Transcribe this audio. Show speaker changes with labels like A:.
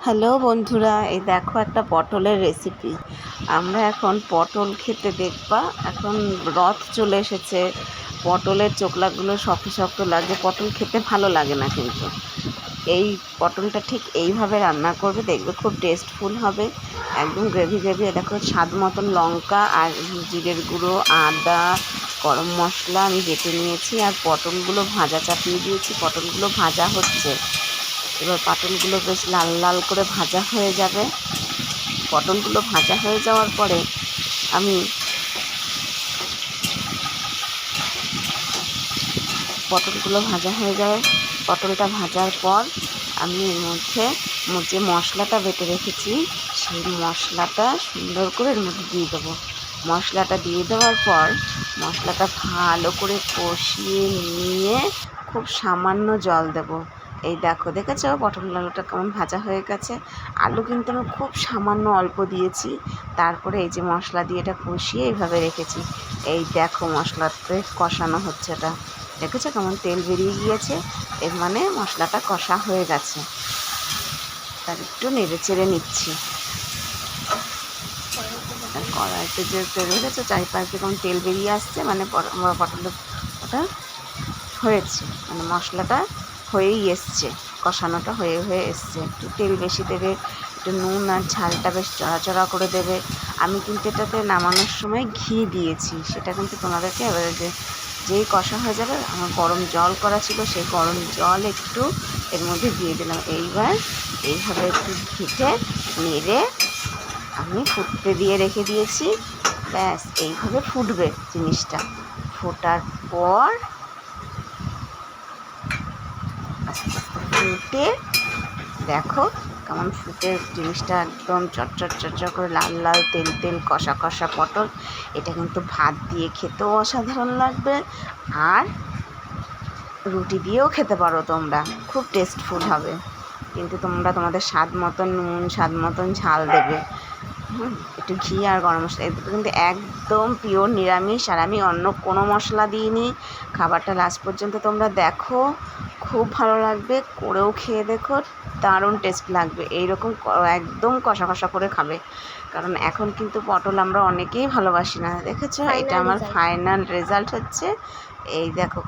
A: Hello বন্ধুরা, এই দেখো একটা পটলের রেসিপি। আমরা এখন পটল খেতে দেখবা, এখন রথ চলে এসেছে, পটলের চোকলাগুলো শক্ত শক্ত লাগছে, পটল খেতে ভালো লাগে না, কিন্তু এই পটলটা ঠিক এইভাবে রান্না করবে, দেখবে খুব টেস্টফুল হবে, একদম গ্রেভি গ্রেভি। দেখো স্বাদ মতন লঙ্কা আর জিরের গুঁড়ো, আদা, গরম মশলা আমি বেটে নিয়েছি, আর পটলগুলো ভাজা চাপিয়ে দিয়েছি, পটলগুলো ভাজা হচ্ছে। এবার পটলগুলো বেশ লাল লাল করে ভাজা হয়ে যাবে। পটলগুলো ভাজা হয়ে যাওয়ার পরে আমি পটলটা ভাজার পর আমি এর মধ্যে যে মশলাটা বেটে রেখেছি সেই মশলাটা সুন্দর করে এর মধ্যে দিয়ে দেবো। মশলাটা দিয়ে দেওয়ার পর মশলাটা ভালো করে কষিয়ে নিয়ে খুব সামান্য জল দেবো। এই দেখো, দেখেছো পটল আলুটা কেমন ভাজা হয়ে গেছে। আলু কিন্তু আমি খুব সামান্য অল্প দিয়েছি। তারপরে এই যে মশলা দিয়ে এটা কষিয়ে এইভাবে রেখেছি। এই দেখো মশলাতে কষানো হচ্ছে, এটা দেখেছো কেমন তেল বেরিয়ে গিয়েছে, এর মানে মশলাটা কষা হয়ে গেছে। তার একটু নেড়ে চেড়ে নিচ্ছি। কড়াইতে যে তেল হয়েছে চারিপাশে কেমন তেল বেরিয়ে আসছে, মানে পটলের ওটা হয়েছে, মানে মশলাটা হয়েই এসছে, কষানোটা হয়ে এসছে। একটু তেল বেশি দেবে, একটু নুন আর ঝালটা বেশ চড়াচড়া করে দেবে। আমি কিন্তু এটাতে নামানোর সময় ঘি দিয়েছি, সেটা কিন্তু তোমাদেরকে এবারে যেই কষা হয়ে যাবে, আমার গরম জল করা ছিল, সেই গরম জল একটু এর মধ্যে দিয়ে দিলাম। এইবার এইভাবে একটু ঘেঁটে নেড়ে আমি ফুটতে দিয়ে রেখে দিয়েছি। ব্যাস এইভাবে ফুটবে জিনিসটা। ফোটার পর আস্তে আস্তে ফুটে দেখো কেমন ফুটে জিনিসটা, একদম চটচট করে লাল লাল তেল তেল কষা কষা পটল। এটা কিন্তু ভাত দিয়ে খেতেও অসাধারণ লাগবে, আর রুটি দিয়েও খেতে পারো তোমরা, খুব টেস্টফুল হবে। কিন্তু তোমরা তোমাদের স্বাদ মতন নুন, স্বাদ মতন ঝাল দেবে। একটু ঘি আর গরম মশলা, এগুলো কিন্তু একদম পিওর নিরামিষ, আর আমি অন্য কোনো মশলা দিইনি। খাবারটা লাস্ট পর্যন্ত তোমরা দেখো, খুব ভালো লাগবে, করেও খেয়ে দেখো, দারুণ টেস্ট লাগবে। এইরকম একদম কষা কষা করে খাবে, কারণ এখন কিন্তু পটল আমরা অনেকেই ভালোবাসি না। দেখেছো, এটা আমার ফাইনাল রেজাল্ট হচ্ছে। এই দেখো।